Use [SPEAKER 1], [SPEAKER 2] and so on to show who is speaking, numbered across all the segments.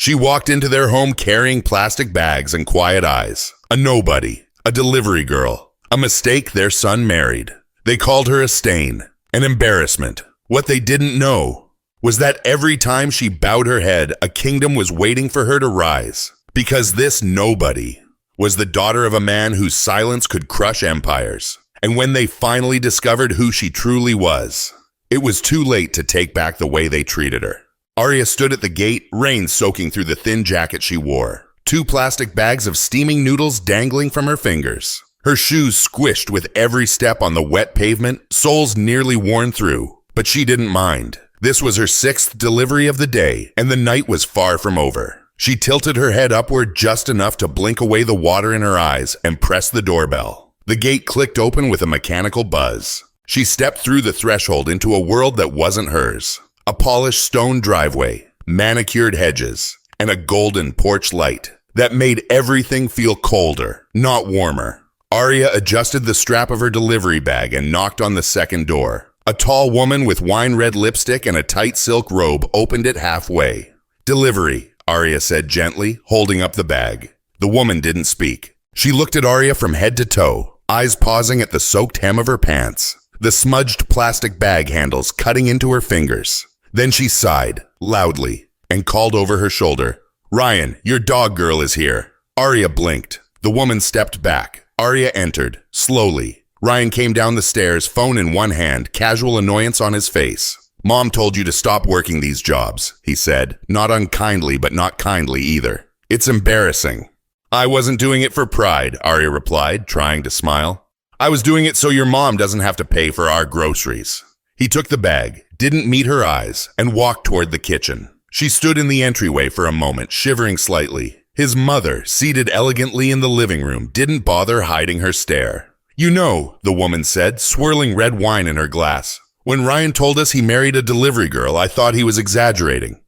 [SPEAKER 1] She walked into their home carrying plastic bags and quiet eyes. A nobody, a delivery girl, a mistake their son married. They called her a stain, an embarrassment. What they didn't know was that every time she bowed her head, a kingdom was waiting for her to rise. Because this nobody was the daughter of a man whose silence could crush empires. And when they finally discovered who she truly was, it was too late to take back the way they treated her. Arya stood at the gate, rain soaking through the thin jacket she wore. 2 plastic bags of steaming noodles dangling from her fingers. Her shoes squished with every step on the wet pavement, soles nearly worn through. But she didn't mind. This was her 6th delivery of the day, and the night was far from over. She tilted her head upward just enough to blink away the water in her eyes and press the doorbell. The gate clicked open with a mechanical buzz. She stepped through the threshold into a world that wasn't hers. A polished stone driveway, manicured hedges, and a golden porch light that made everything feel colder, not warmer. Arya adjusted the strap of her delivery bag and knocked on the second door. A tall woman with wine-red lipstick and a tight silk robe opened it halfway. "Delivery," Arya said gently, holding up the bag. The woman didn't speak. She looked at Arya from head to toe, eyes pausing at the soaked hem of her pants, the smudged plastic bag handles cutting into her fingers. Then she sighed, loudly, and called over her shoulder, "Ryan, your dog girl is here." Arya blinked. The woman stepped back. Arya entered, slowly. Ryan came down the stairs, phone in one hand, casual annoyance on his face. "Mom told you to stop working these jobs," he said, not unkindly but not kindly either. "It's embarrassing." "I wasn't doing it for pride," Arya replied, trying to smile. "I was doing it so your mom doesn't have to pay for our groceries." He took the bag, didn't meet her eyes, and walked toward the kitchen. She stood in the entryway for a moment, shivering slightly. His mother, seated elegantly in the living room, didn't bother hiding her stare. "You know," the woman said, swirling red wine in her glass, "when Ryan told us he married a delivery girl, I thought he was exaggerating."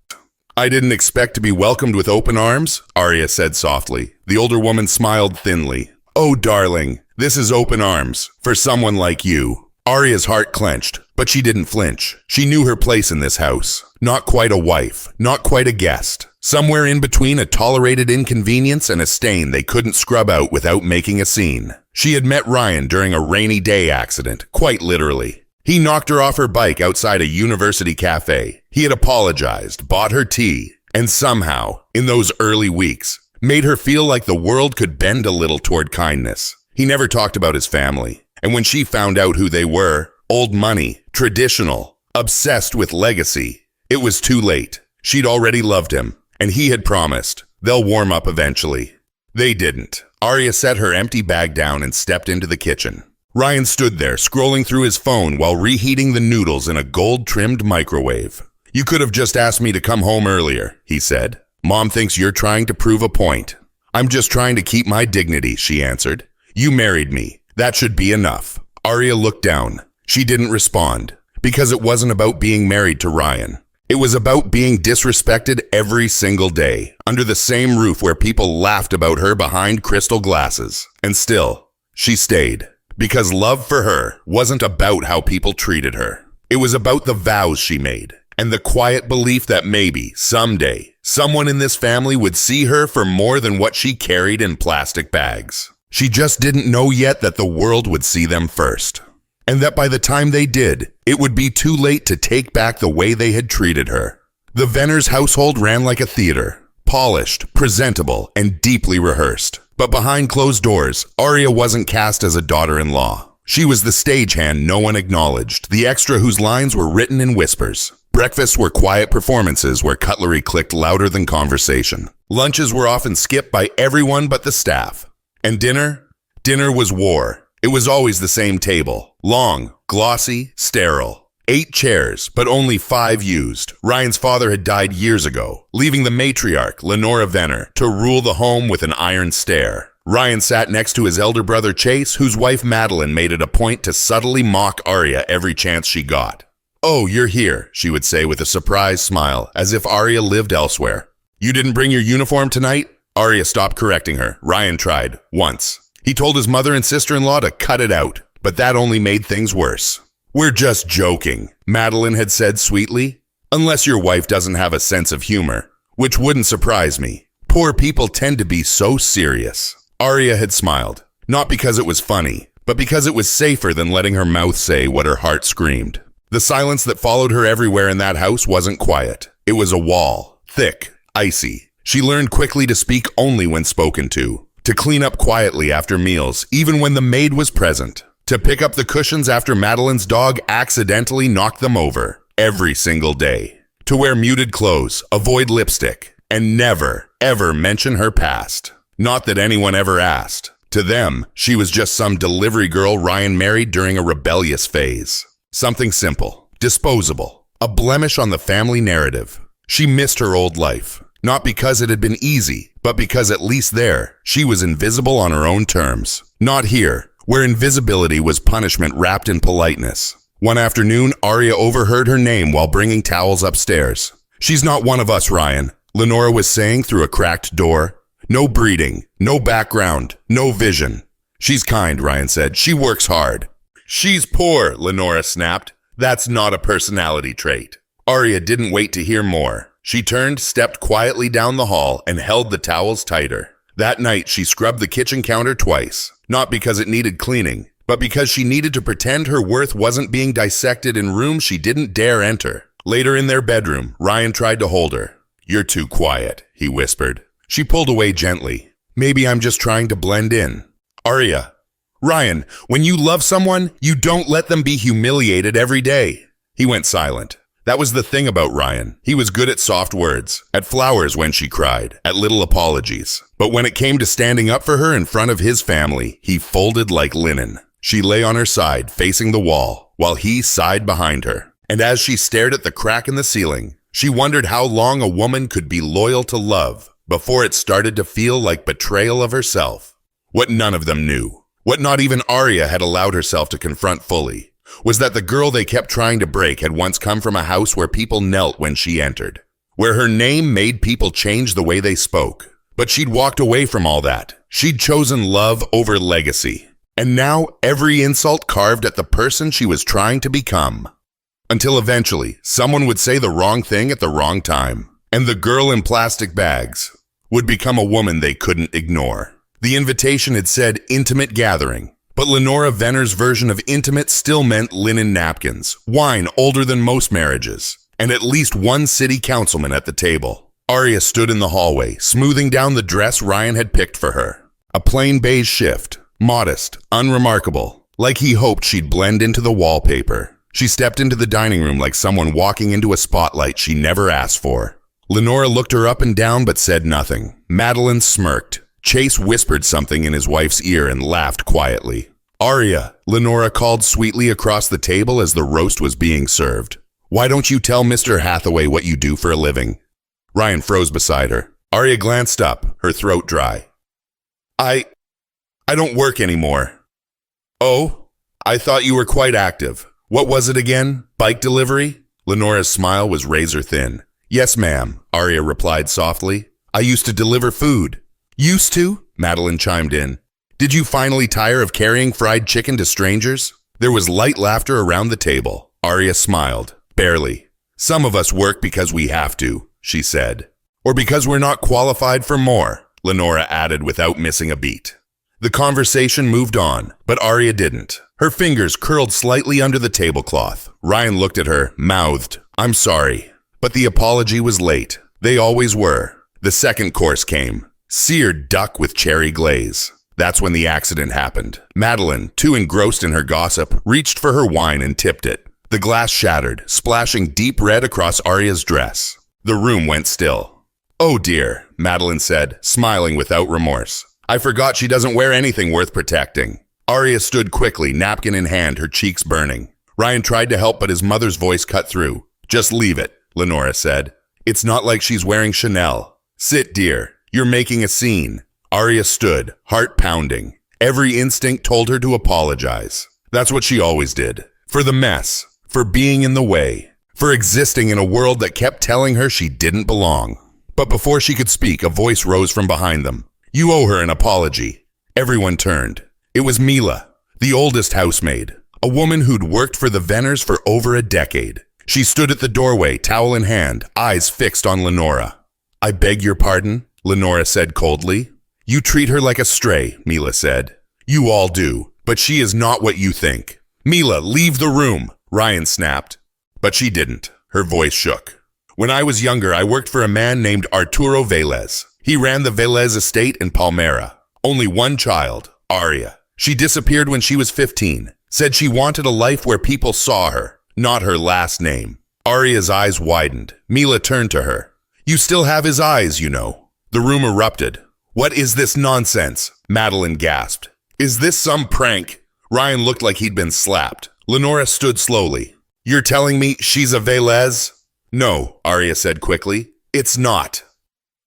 [SPEAKER 1] "I didn't expect to be welcomed with open arms," Arya said softly. The older woman smiled thinly. "Oh, darling, this is open arms, for someone like you." Arya's heart clenched, but she didn't flinch. She knew her place in this house. Not quite a wife, not quite a guest. Somewhere in between a tolerated inconvenience and a stain they couldn't scrub out without making a scene. She had met Ryan during a rainy day accident, quite literally. He knocked her off her bike outside a university cafe. He had apologized, bought her tea, and somehow, in those early weeks, made her feel like the world could bend a little toward kindness. He never talked about his family. And when she found out who they were, old money, traditional, obsessed with legacy, it was too late. She'd already loved him, and he had promised, they'll warm up eventually. They didn't. Arya set her empty bag down and stepped into the kitchen. Ryan stood there, scrolling through his phone while reheating the noodles in a gold-trimmed microwave. "You could have just asked me to come home earlier," he said. "Mom thinks you're trying to prove a point." "I'm just trying to keep my dignity," she answered. "You married me. That should be enough." Arya looked down. She didn't respond, because it wasn't about being married to Ryan. It was about being disrespected every single day, under the same roof where people laughed about her behind crystal glasses. And still, she stayed, because love for her wasn't about how people treated her. It was about the vows she made, and the quiet belief that maybe, someday, someone in this family would see her for more than what she carried in plastic bags. She just didn't know yet that the world would see them first. And that by the time they did, it would be too late to take back the way they had treated her. The Venners household ran like a theater, polished, presentable, and deeply rehearsed. But behind closed doors, Arya wasn't cast as a daughter-in-law. She was the stagehand no one acknowledged, the extra whose lines were written in whispers. Breakfasts were quiet performances where cutlery clicked louder than conversation. Lunches were often skipped by everyone but the staff. And dinner? Dinner was war. It was always the same table. Long, glossy, sterile. 8 chairs, but only 5 used. Ryan's father had died years ago, leaving the matriarch, Lenora Venner, to rule the home with an iron stare. Ryan sat next to his elder brother Chase, whose wife Madeline made it a point to subtly mock Arya every chance she got. "Oh, you're here," she would say with a surprised smile, as if Arya lived elsewhere. "You didn't bring your uniform tonight?" Arya stopped correcting her. Ryan tried, once. He told his mother and sister-in-law to cut it out, but that only made things worse. "We're just joking," Madeline had said sweetly. "Unless your wife doesn't have a sense of humor. which wouldn't surprise me. Poor people tend to be so serious. Arya had smiled, not because it was funny, but because it was safer than letting her mouth say what her heart screamed. The silence that followed her everywhere in that house wasn't quiet. It was a wall, thick, icy. She learned quickly to speak only when spoken to clean up quietly after meals, even when the maid was present, to pick up the cushions after Madeline's dog accidentally knocked them over, every single day, to wear muted clothes, avoid lipstick, and never, ever mention her past. Not that anyone ever asked. To them, she was just some delivery girl Ryan married during a rebellious phase. Something simple, disposable, a blemish on the family narrative. She missed her old life, not because it had been easy, but because at least there, she was invisible on her own terms. Not here, where invisibility was punishment wrapped in politeness. One afternoon, Arya overheard her name while bringing towels upstairs. "She's not one of us, Ryan," Lenora was saying through a cracked door. "No breeding, no background, no vision." "She's kind," Ryan said. "She works hard." "She's poor," Lenora snapped. "That's not a personality trait." Arya didn't wait to hear more. She turned, stepped quietly down the hall, and held the towels tighter. That night, she scrubbed the kitchen counter twice, not because it needed cleaning, but because she needed to pretend her worth wasn't being dissected in rooms she didn't dare enter. Later in their bedroom, Ryan tried to hold her. "You're too quiet," he whispered. She pulled away gently. "Maybe I'm just trying to blend in." "Arya." "Ryan, when you love someone, you don't let them be humiliated every day." He went silent. That was the thing about Ryan. He was good at soft words, at flowers when she cried, at little apologies. But when it came to standing up for her in front of his family, he folded like linen. She lay on her side, facing the wall, while he sighed behind her. And as she stared at the crack in the ceiling, she wondered how long a woman could be loyal to love before it started to feel like betrayal of herself. What none of them knew, what not even Arya had allowed herself to confront fully, was that the girl they kept trying to break had once come from a house where people knelt when she entered, where her name made people change the way they spoke. But she'd walked away from all that. She'd chosen love over legacy. And now every insult carved at the person she was trying to become. Until eventually, someone would say the wrong thing at the wrong time, and the girl in plastic bags would become a woman they couldn't ignore. The invitation had said intimate gathering, but Lenora Venner's version of intimate still meant linen napkins, wine older than most marriages, and at least one city councilman at the table. Arya stood in the hallway, smoothing down the dress Ryan had picked for her. A plain beige shift, modest, unremarkable, like he hoped she'd blend into the wallpaper. She stepped into the dining room like someone walking into a spotlight she never asked for. Lenora looked her up and down but said nothing. Madeline smirked. Chase whispered something in his wife's ear and laughed quietly. "Arya," Lenora called sweetly across the table as the roast was being served. "Why don't you tell Mr. Hathaway what you do for a living?" Ryan froze beside her. Arya glanced up, her throat dry. I don't work anymore." "Oh? I thought you were quite active. What was it again? Bike delivery?" Lenora's smile was razor thin. "Yes, ma'am," Arya replied softly. "I used to deliver food." "Used to?" Madeline chimed in. "Did you finally tire of carrying fried chicken to strangers?" There was light laughter around the table. Arya smiled. "Barely. Some of us work because we have to," she said. "Or because we're not qualified for more," Lenora added without missing a beat. The conversation moved on, but Arya didn't. Her fingers curled slightly under the tablecloth. Ryan looked at her, mouthed, "I'm sorry." But the apology was late. They always were. The second course came. Seared duck with cherry glaze. That's when the accident happened. Madeline, too engrossed in her gossip, reached for her wine and tipped it. The glass shattered, splashing deep red across Arya's dress. The room went still. "Oh dear," Madeline said, smiling without remorse. "I forgot she doesn't wear anything worth protecting." Arya stood quickly, napkin in hand, her cheeks burning. Ryan tried to help, but his mother's voice cut through. "Just leave it," Lenora said. "It's not like she's wearing Chanel. Sit, dear. You're making a scene." Arya stood, heart pounding. Every instinct told her to apologize. That's what she always did. For the mess. For being in the way. For existing in a world that kept telling her she didn't belong. But before she could speak, a voice rose from behind them. "You owe her an apology." Everyone turned. It was Mila, the oldest housemaid, a woman who'd worked for the Venners for over a decade. She stood at the doorway, towel in hand, eyes fixed on Lenora. I beg your pardon, Lenora said coldly. You treat her like a stray, Mila said. You all do, but she is not what you think. Mila, leave the room, Ryan snapped. But she didn't. Her voice shook. When I was younger, I worked for a man named Arturo Velez. He ran the Velez estate in Palmera. Only one child, Aria. She disappeared when she was 15. Said she wanted a life where people saw her, not her last name. Aria's eyes widened. Mila turned to her. You still have his eyes, you know. The room erupted. What is this nonsense? Madeline gasped. Is this some prank? Ryan looked like he'd been slapped. Lenora stood slowly. You're telling me she's a Velez? No, Aria said quickly. It's not.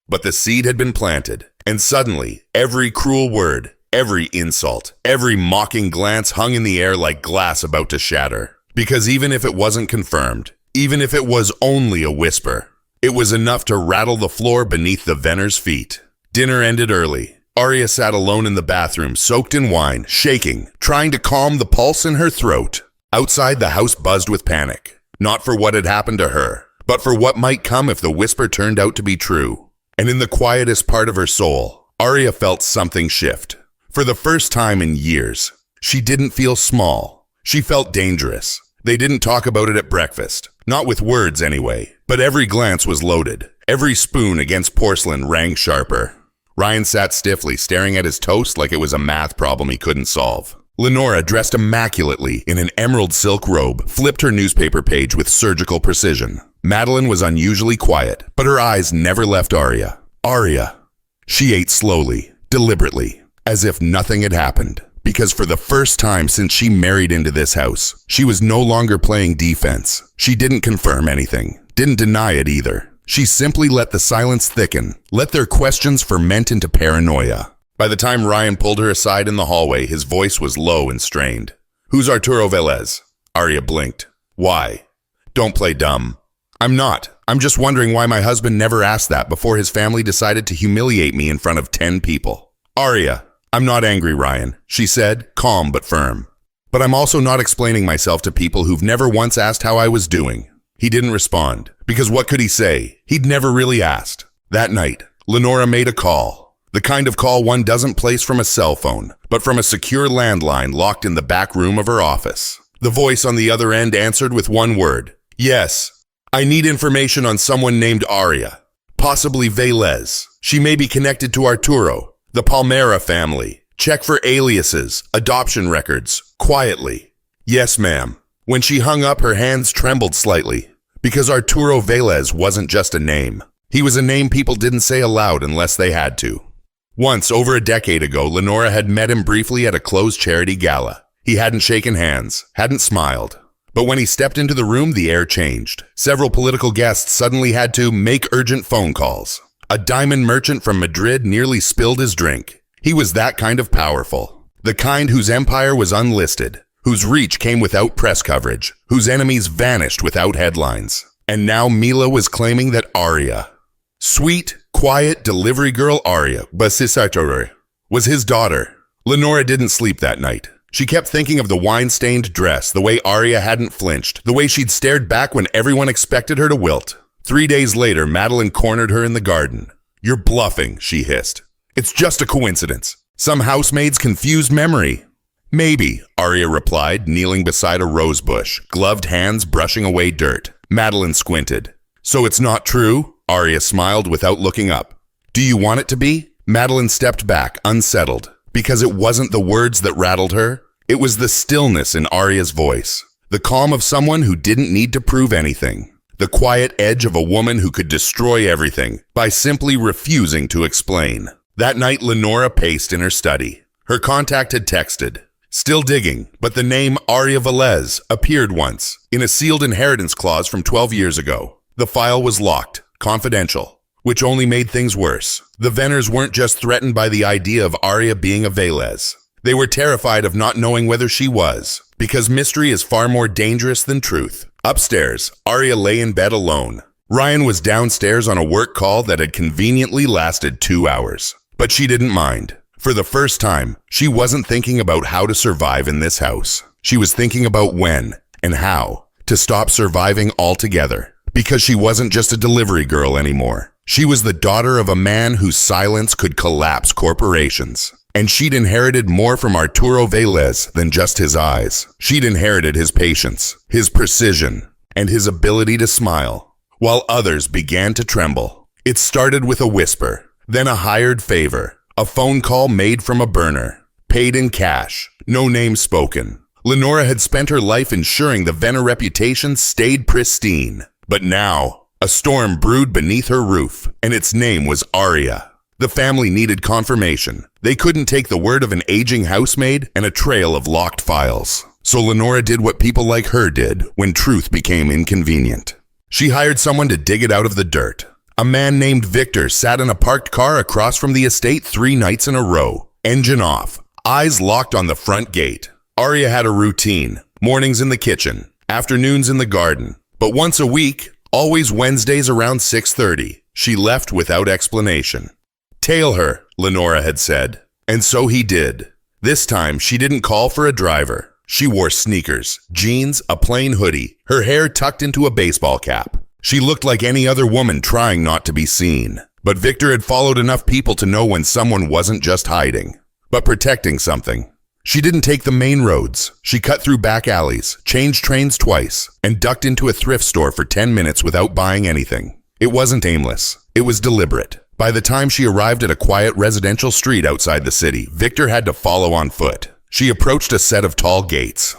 [SPEAKER 1] But the seed had been planted, and suddenly, every cruel word, every insult, every mocking glance hung in the air like glass about to shatter. Because even if it wasn't confirmed, even if it was only a whisper, it was enough to rattle the floor beneath the Venner's feet. Dinner ended early. Aria sat alone in the bathroom, soaked in wine, shaking, trying to calm the pulse in her throat. Outside, the house buzzed with panic. Not for what had happened to her, but for what might come if the whisper turned out to be true. And in the quietest part of her soul, Aria felt something shift. For the first time in years, she didn't feel small. She felt dangerous. They didn't talk about it at breakfast. Not with words anyway, but every glance was loaded. Every spoon against porcelain rang sharper. Ryan sat stiffly, staring at his toast like it was a math problem he couldn't solve. Lenora, dressed immaculately in an emerald silk robe, flipped her newspaper page with surgical precision. Madeline was unusually quiet, but her eyes never left Aria. Aria. She ate slowly, deliberately, as if nothing had happened. Because for the first time since she married into this house, she was no longer playing defense. She didn't confirm anything, didn't deny it either. She simply let the silence thicken, let their questions ferment into paranoia. By the time Ryan pulled her aside in the hallway, his voice was low and strained. Who's Arturo Velez? Aria blinked. Why? Don't play dumb. I'm not. I'm just wondering why my husband never asked that before his family decided to humiliate me in front of 10 people. Aria, I'm not angry, Ryan, she said, calm but firm. But I'm also not explaining myself to people who've never once asked how I was doing. He didn't respond, because what could he say? He'd never really asked. That night, Lenora made a call. The kind of call one doesn't place from a cell phone, but from a secure landline locked in the back room of her office. The voice on the other end answered with one word. Yes, I need information on someone named Aria. Possibly Velez. She may be connected to Arturo, the Palmera family. Check for aliases, adoption records, quietly. Yes, ma'am. When she hung up, her hands trembled slightly, because Arturo Velez wasn't just a name. He was a name people didn't say aloud unless they had to. Once, over a decade ago, Lenora had met him briefly at a closed charity gala. He hadn't shaken hands, hadn't smiled. But when he stepped into the room, the air changed. Several political guests suddenly had to make urgent phone calls. A diamond merchant from Madrid nearly spilled his drink. He was that kind of powerful. The kind whose empire was unlisted, whose reach came without press coverage, whose enemies vanished without headlines. And now Mila was claiming that Aria, sweet, quiet delivery girl Aria, was his daughter. Lenora didn't sleep that night. She kept thinking of the wine-stained dress, the way Aria hadn't flinched, the way she'd stared back when everyone expected her to wilt. 3 days later, Madeline cornered her in the garden. You're bluffing, she hissed. It's just a coincidence. Some housemaid's confused memory. Maybe, Aria replied, kneeling beside a rose bush, gloved hands brushing away dirt. Madeline squinted. So it's not true? Aria smiled without looking up. Do you want it to be? Madeline stepped back, unsettled. Because it wasn't the words that rattled her. It was the stillness in Aria's voice. The calm of someone who didn't need to prove anything. The quiet edge of a woman who could destroy everything by simply refusing to explain. That night, Lenora paced in her study. Her contact had texted. Still digging, but the name Aria Velez appeared once in a sealed inheritance clause from 12 years ago. The file was locked, confidential, which only made things worse. The Venners weren't just threatened by the idea of Aria being a Velez. They were terrified of not knowing whether she was, because mystery is far more dangerous than truth. Upstairs, Aria lay in bed alone. Ryan was downstairs on a work call that had conveniently lasted 2 hours. But she didn't mind. For the first time, she wasn't thinking about how to survive in this house. She was thinking about when and how to stop surviving altogether. Because she wasn't just a delivery girl anymore. She was the daughter of a man whose silence could collapse corporations. And she'd inherited more from Arturo Velez than just his eyes. She'd inherited his patience, his precision, and his ability to smile, while others began to tremble. It started with a whisper, then a hired favor, a phone call made from a burner, paid in cash, no name spoken. Lenora had spent her life ensuring the Venner reputation stayed pristine. But now, a storm brewed beneath her roof, and its name was Aria. The family needed confirmation. They couldn't take the word of an aging housemaid and a trail of locked files. So Lenora did what people like her did when truth became inconvenient. She hired someone to dig it out of the dirt. A man named Victor sat in a parked car across from the estate 3 nights in a row, engine off, eyes locked on the front gate. Aria had a routine, mornings in the kitchen, afternoons in the garden. But once a week, always Wednesdays around 6:30, she left without explanation. "Tail her," Lenora had said. And so he did. This time, she didn't call for a driver. She wore sneakers, jeans, a plain hoodie, her hair tucked into a baseball cap. She looked like any other woman trying not to be seen. But Victor had followed enough people to know when someone wasn't just hiding, but protecting something. She didn't take the main roads. She cut through back alleys, changed trains twice, and ducked into a thrift store for 10 minutes without buying anything. It wasn't aimless. It was deliberate. By the time she arrived at a quiet residential street outside the city, Victor had to follow on foot. She approached a set of tall gates,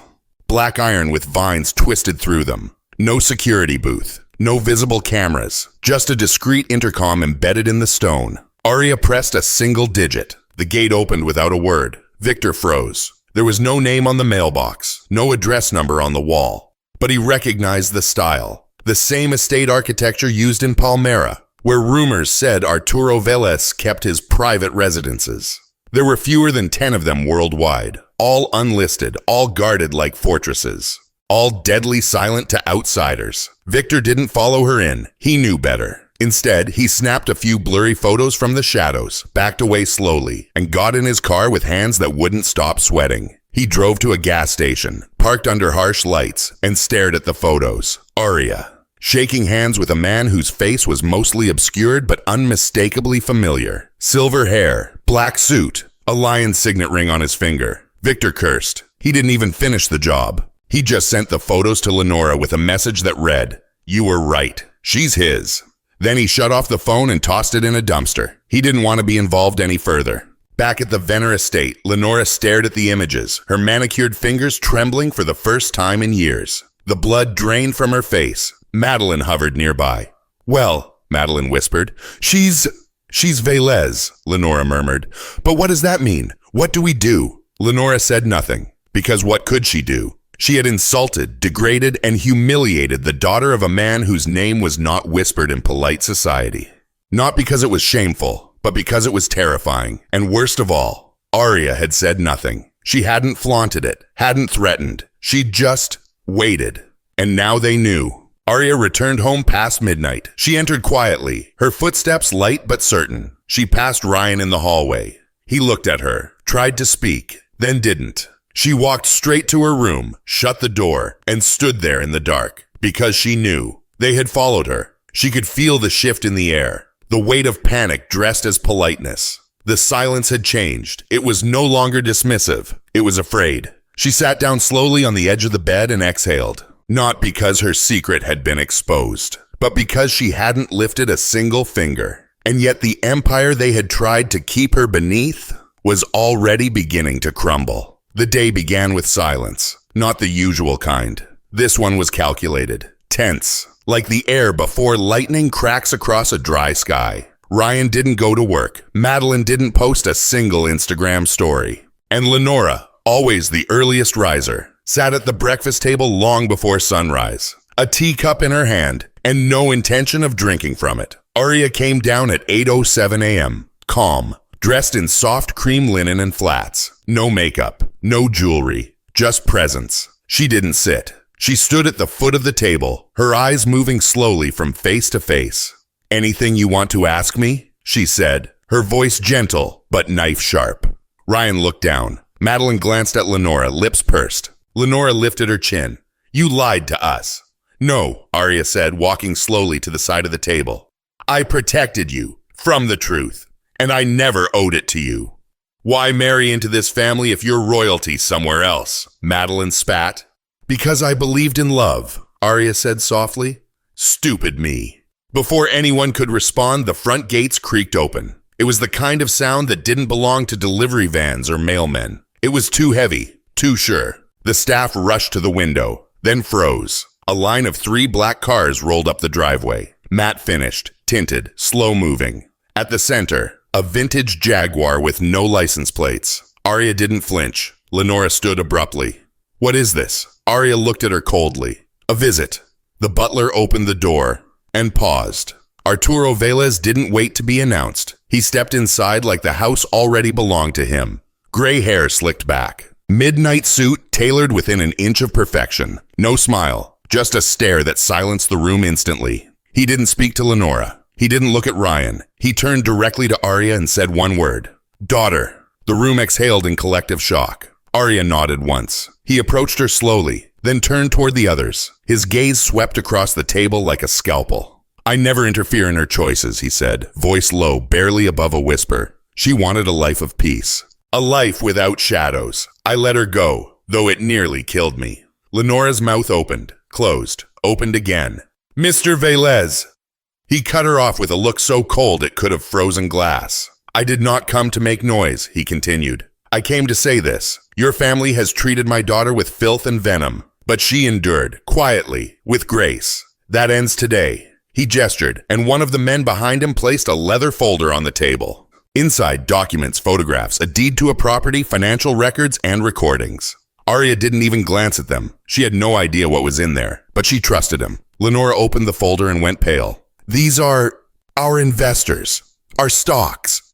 [SPEAKER 1] black iron with vines twisted through them. No security booth, no visible cameras, just a discreet intercom embedded in the stone. Aria pressed a single digit. The gate opened without a word. Victor froze. There was no name on the mailbox, no address number on the wall. But he recognized the style, the same estate architecture used in Palmera, where rumors said Arturo Velez kept his private residences. There were fewer than 10 of them worldwide, all unlisted, all guarded like fortresses, all deadly silent to outsiders. Victor didn't follow her in. He knew better. Instead, he snapped a few blurry photos from the shadows, backed away slowly, and got in his car with hands that wouldn't stop sweating. He drove to a gas station, parked under harsh lights, and stared at the photos. Aria, shaking hands with a man whose face was mostly obscured but unmistakably familiar. Silver hair, black suit, a lion signet ring on his finger. Victor cursed. He didn't even finish the job. He just sent the photos to Lenora with a message that read, "You were right. She's his." Then he shut off the phone and tossed it in a dumpster. He didn't want to be involved any further. Back at the Venner estate, Lenora stared at the images, her manicured fingers trembling for the first time in years. The blood drained from her face. Madeline hovered nearby. "Well," Madeline whispered. She's Velez," Lenora murmured. "But what does that mean? What do we do?" Lenora said nothing, because what could she do? She had insulted, degraded, and humiliated the daughter of a man whose name was not whispered in polite society. Not because it was shameful, but because it was terrifying. And worst of all, Aria had said nothing. She hadn't flaunted it, hadn't threatened. She'd just waited. And now they knew. Aria returned home past midnight. She entered quietly, her footsteps light but certain. She passed Ryan in the hallway. He looked at her, tried to speak, then didn't. She walked straight to her room, shut the door, and stood there in the dark, because she knew. They had followed her. She could feel the shift in the air, the weight of panic dressed as politeness. The silence had changed. It was no longer dismissive. It was afraid. She sat down slowly on the edge of the bed and exhaled, not because her secret had been exposed, but because she hadn't lifted a single finger. And yet the empire they had tried to keep her beneath was already beginning to crumble. The day began with silence, not the usual kind. This one was calculated, tense, like the air before lightning cracks across a dry sky. Ryan didn't go to work. Madeline didn't post a single Instagram story. And Lenora, always the earliest riser, sat at the breakfast table long before sunrise, a teacup in her hand, and no intention of drinking from it. Aria came down at 8:07 a.m., calm, dressed in soft cream linen and flats. No makeup, no jewelry, just presence. She didn't sit. She stood at the foot of the table, her eyes moving slowly from face to face. "Anything you want to ask me?" she said, her voice gentle but knife sharp. Ryan looked down. Madeline glanced at Lenora, lips pursed. Lenora lifted her chin. "You lied to us." "No," Aria said, walking slowly to the side of the table. I protected you from the truth, and I never owed it to you. Why marry into this family if you're royalty somewhere else? Madeline spat. Because I believed in love, Arya said softly. Stupid me. Before anyone could respond, the front gates creaked open. It was the kind of sound that didn't belong to delivery vans or mailmen. It was too heavy, too sure. The staff rushed to the window, then froze. A line of 3 black cars rolled up the driveway. Matte finished, tinted, slow-moving. At the center, a vintage Jaguar with no license plates. Arya didn't flinch. Lenora stood abruptly. What is this? Arya looked at her coldly. A visit. The butler opened the door and paused. Arturo Velez didn't wait to be announced. He stepped inside like the house already belonged to him. Gray hair slicked back. Midnight suit tailored within an inch of perfection. No smile, just a stare that silenced the room instantly. He didn't speak to Lenora. He didn't look at Ryan. He turned directly to Arya and said one word. Daughter. The room exhaled in collective shock. Arya nodded once. He approached her slowly, then turned toward the others. His gaze swept across the table like a scalpel. I never interfere in her choices, he said, voice low, barely above a whisper. She wanted a life of peace. A life without shadows. I let her go, though it nearly killed me. Lenora's mouth opened, closed, opened again. Mr. Velez. He cut her off with a look so cold it could have frozen glass. I did not come to make noise, he continued. I came to say this. Your family has treated my daughter with filth and venom, but she endured, quietly, with grace. That ends today. He gestured, and one of the men behind him placed a leather folder on the table. Inside, documents, photographs, a deed to a property, financial records, and recordings. Arya didn't even glance at them. She had no idea what was in there, but she trusted him. Lenora opened the folder and went pale. These are our investors, our stocks.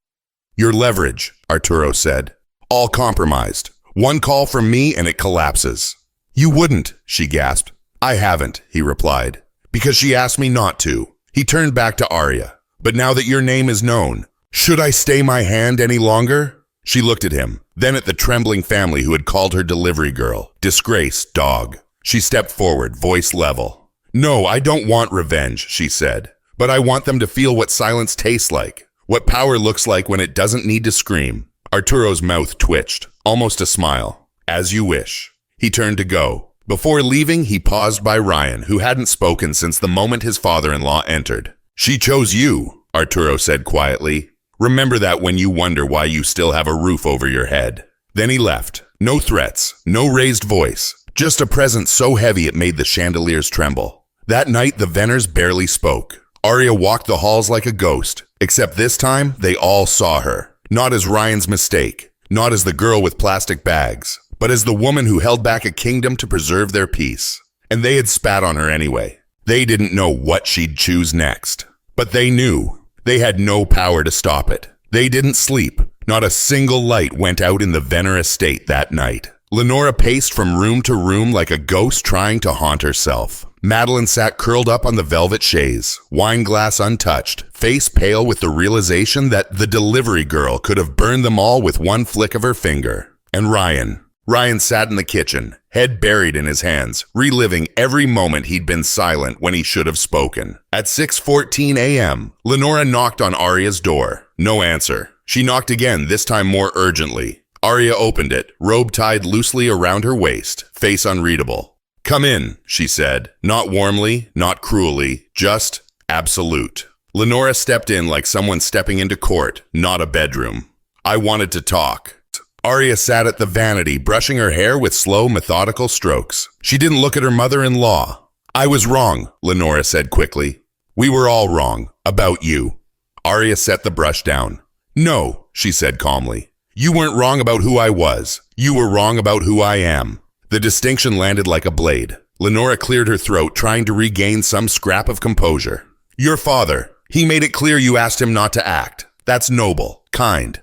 [SPEAKER 1] Your leverage, Arturo said. All compromised. One call from me and it collapses. You wouldn't, she gasped. I haven't, he replied. Because she asked me not to. He turned back to Arya. But now that your name is known, should I stay my hand any longer? She looked at him, then at the trembling family who had called her delivery girl, disgrace, dog. She stepped forward, voice level. No, I don't want revenge, she said. But I want them to feel what silence tastes like, what power looks like when it doesn't need to scream. Arturo's mouth twitched, almost a smile. As you wish. He turned to go. Before leaving, he paused by Ryan, who hadn't spoken since the moment his father-in-law entered. She chose you, Arturo said quietly. Remember that when you wonder why you still have a roof over your head. Then he left. No threats, no raised voice, just a presence so heavy it made the chandeliers tremble. That night, the Venners barely spoke. Arya walked the halls like a ghost, except this time, they all saw her. Not as Ryan's mistake, not as the girl with plastic bags, but as the woman who held back a kingdom to preserve their peace. And they had spat on her anyway. They didn't know what she'd choose next. But they knew. They had no power to stop it. They didn't sleep. Not a single light went out in the Venner estate that night. Lenora paced from room to room like a ghost trying to haunt herself. Madeline sat curled up on the velvet chaise, wine glass untouched, face pale with the realization that the delivery girl could have burned them all with one flick of her finger. And Ryan sat in the kitchen, head buried in his hands, reliving every moment he'd been silent when he should have spoken. At 6:14 a.m., Lenora knocked on Arya's door. No answer. She knocked again, this time more urgently. Arya opened it, robe tied loosely around her waist, face unreadable. Come in, she said, not warmly, not cruelly, just absolute. Lenora stepped in like someone stepping into court, not a bedroom. I wanted to talk. Arya sat at the vanity, brushing her hair with slow, methodical strokes. She didn't look at her mother-in-law. I was wrong, Lenora said quickly. We were all wrong, about you. Arya set the brush down. No, she said calmly. You weren't wrong about who I was. You were wrong about who I am. The distinction landed like a blade. Lenora cleared her throat, trying to regain some scrap of composure. Your father. He made it clear you asked him not to act. That's noble, kind.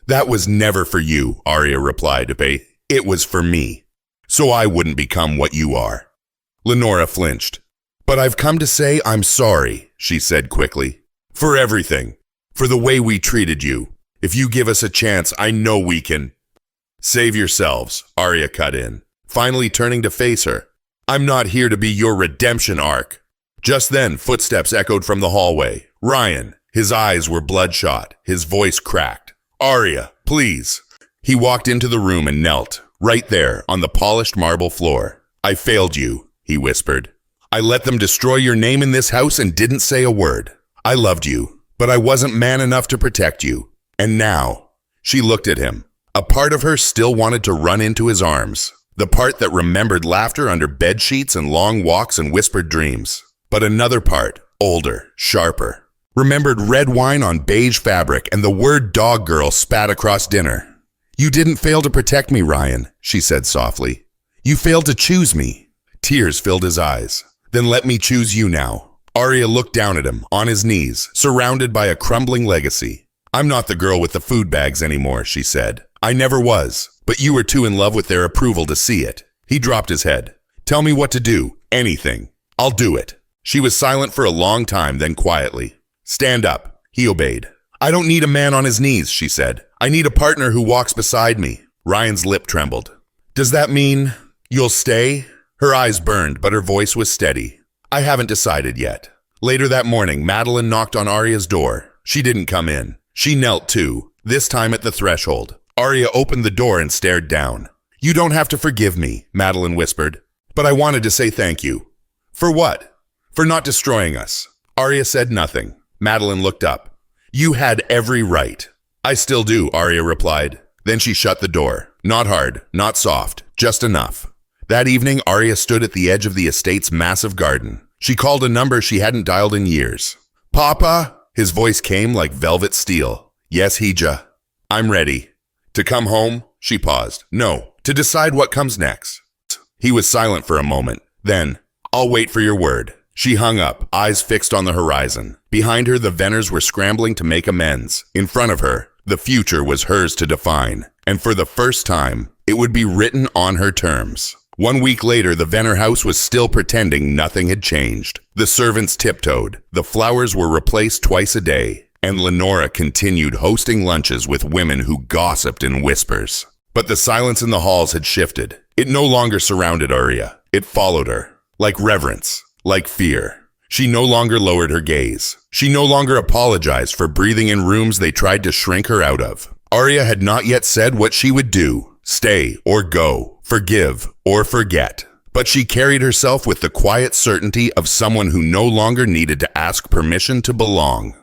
[SPEAKER 1] That was never for you, Arya replied, It was for me. So I wouldn't become what you are. Lenora flinched. But I've come to say I'm sorry, she said quickly. For everything. For the way we treated you. If you give us a chance, I know we can. Save yourselves, Arya cut in, finally turning to face her. I'm not here to be your redemption arc. Just then, footsteps echoed from the hallway. Ryan. His eyes were bloodshot. His voice cracked. Arya, please. He walked into the room and knelt, right there on the polished marble floor. I failed you, he whispered. I let them destroy your name in this house and didn't say a word. I loved you, but I wasn't man enough to protect you. And now, she looked at him. A part of her still wanted to run into his arms. The part that remembered laughter under bed sheets and long walks and whispered dreams. But another part, older, sharper, remembered red wine on beige fabric and the word dog girl spat across dinner. You didn't fail to protect me, Ryan, she said softly. You failed to choose me. Tears filled his eyes. Then let me choose you now. Arya looked down at him, on his knees, surrounded by a crumbling legacy. I'm not the girl with the food bags anymore, she said. I never was, but you were too in love with their approval to see it. He dropped his head. Tell me what to do. Anything. I'll do it. She was silent for a long time, then quietly. Stand up. He obeyed. I don't need a man on his knees, she said. I need a partner who walks beside me. Ryan's lip trembled. Does that mean you'll stay? Her eyes burned, but her voice was steady. I haven't decided yet. Later that morning, Madeline knocked on Arya's door. She didn't come in. She knelt too, this time at the threshold. Arya opened the door and stared down. You don't have to forgive me, Madeline whispered. But I wanted to say thank you. For what? For not destroying us. Arya said nothing. Madeline looked up. You had every right. I still do, Arya replied. Then she shut the door. Not hard, not soft, just enough. That evening, Arya stood at the edge of the estate's massive garden. She called a number she hadn't dialed in years. Papa? His voice came like velvet steel. Yes, Hija. I'm ready. To come home? She paused. No, to decide what comes next. He was silent for a moment. Then, I'll wait for your word. She hung up, eyes fixed on the horizon. Behind her, the Venners were scrambling to make amends. In front of her, the future was hers to define. And for the first time, it would be written on her terms. 1 week later, the Venner house was still pretending nothing had changed. The servants tiptoed. The flowers were replaced twice a day. And Lenora continued hosting lunches with women who gossiped in whispers. But the silence in the halls had shifted. It no longer surrounded Arya. It followed her. Like reverence. Like fear. She no longer lowered her gaze. She no longer apologized for breathing in rooms they tried to shrink her out of. Arya had not yet said what she would do. Stay or go. Forgive or forget. But she carried herself with the quiet certainty of someone who no longer needed to ask permission to belong.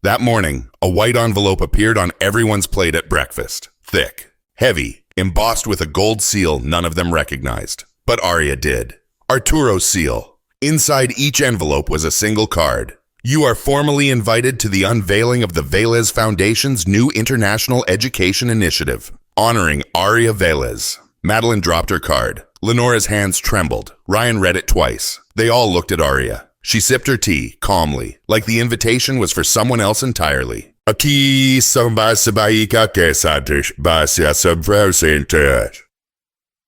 [SPEAKER 1] That morning, a white envelope appeared on everyone's plate at breakfast. Thick, heavy, embossed with a gold seal none of them recognized. But Arya did. Arturo's seal. Inside each envelope was a single card. You are formally invited to the unveiling of the Velez Foundation's new International Education Initiative, honoring Arya Velez. Madeline dropped her card. Lenora's hands trembled. Ryan read it twice. They all looked at Arya. She sipped her tea, calmly, like the invitation was for someone else entirely. Aqui são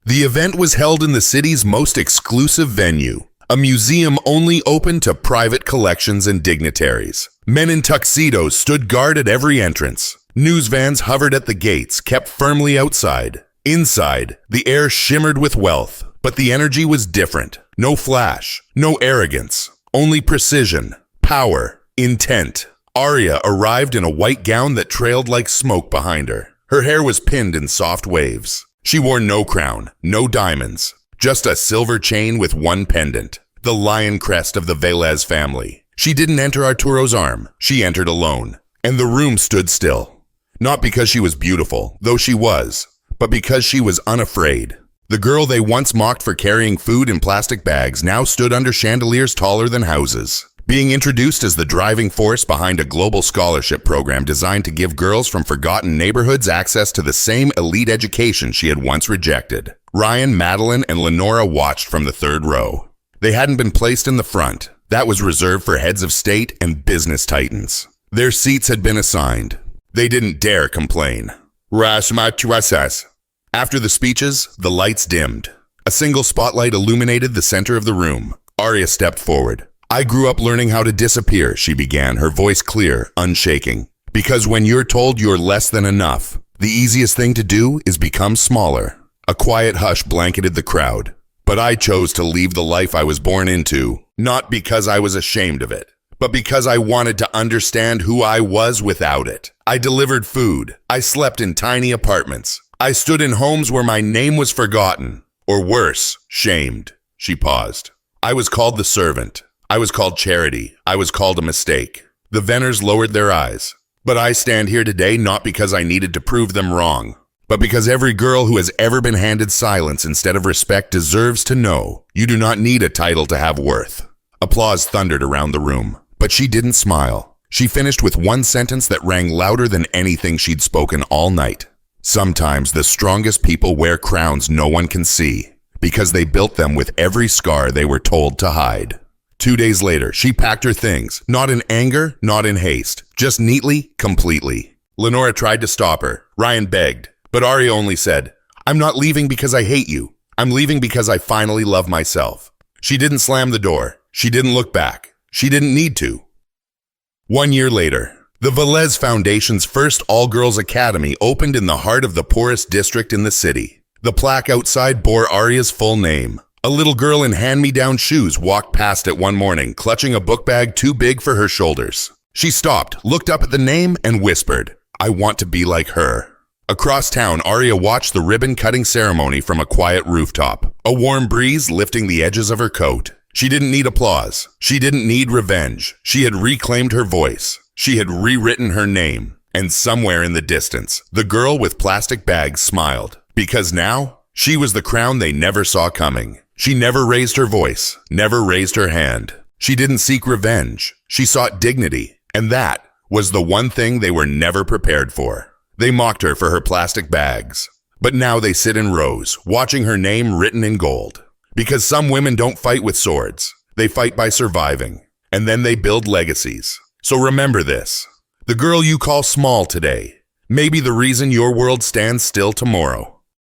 [SPEAKER 1] The event was held in the city's most exclusive venue, a museum only open to private collections and dignitaries. Men in tuxedos stood guard at every entrance. News vans hovered at the gates, kept firmly outside. Inside, the air shimmered with wealth, but the energy was different. No flash, no arrogance, only precision, power, intent. Arya arrived in a white gown that trailed like smoke behind her. Her hair was pinned in soft waves. She wore no crown, no diamonds, just a silver chain with one pendant, the lion crest of the Velez family. She didn't enter Arturo's arm. She entered alone. And the room stood still. Not because she was beautiful, though she was, but because she was unafraid. The girl they once mocked for carrying food in plastic bags now stood under chandeliers taller than houses. Being introduced as the driving force behind a global scholarship program designed to give girls from forgotten neighborhoods access to the same elite education she had once rejected. Ryan, Madeline, and Lenora watched from the third row. They hadn't been placed in the front. That was reserved for heads of state and business titans. Their seats had been assigned. They didn't dare complain. After the speeches, the lights dimmed. A single spotlight illuminated the center of the room. Arya stepped forward. I grew up learning how to disappear, she began, her voice clear, unshaking. Because when you're told you're less than enough, the easiest thing to do is become smaller. A quiet hush blanketed the crowd. But I chose to leave the life I was born into, not because I was ashamed of it, but because I wanted to understand who I was without it. I delivered food. I slept in tiny apartments. I stood in homes where my name was forgotten, or worse, shamed. She paused. I was called the servant. I was called charity. I was called a mistake. The Venners lowered their eyes. But I stand here today not because I needed to prove them wrong, but because every girl who has ever been handed silence instead of respect deserves to know you do not need a title to have worth. Applause thundered around the room, but she didn't smile. She finished with one sentence that rang louder than anything she'd spoken all night. Sometimes the strongest people wear crowns no one can see, because they built them with every scar they were told to hide. 2 days later, she packed her things, not in anger, not in haste, just neatly, completely. Lenora tried to stop her. Ryan begged, but Arya only said, "I'm not leaving because I hate you. I'm leaving because I finally love myself." She didn't slam the door. She didn't look back. She didn't need to. 1 year later, the Velez Foundation's first all-girls academy opened in the heart of the poorest district in the city. The plaque outside bore Arya's full name. A little girl in hand-me-down shoes walked past it one morning, clutching a book bag too big for her shoulders. She stopped, looked up at the name, and whispered, "I want to be like her." Across town, Arya watched the ribbon-cutting ceremony from a quiet rooftop, a warm breeze lifting the edges of her coat. She didn't need applause. She didn't need revenge. She had reclaimed her voice. She had rewritten her name. And somewhere in the distance, the girl with plastic bags smiled, because now she was the crown they never saw coming. She never raised her voice, never raised her hand. She didn't seek revenge. She sought dignity, and that was the one thing they were never prepared for. They mocked her for her plastic bags, but now they sit in rows, watching her name written in gold. Because some women don't fight with swords. They fight by surviving, and then they build legacies. So remember this. The girl you call small today may be the reason your world stands still tomorrow.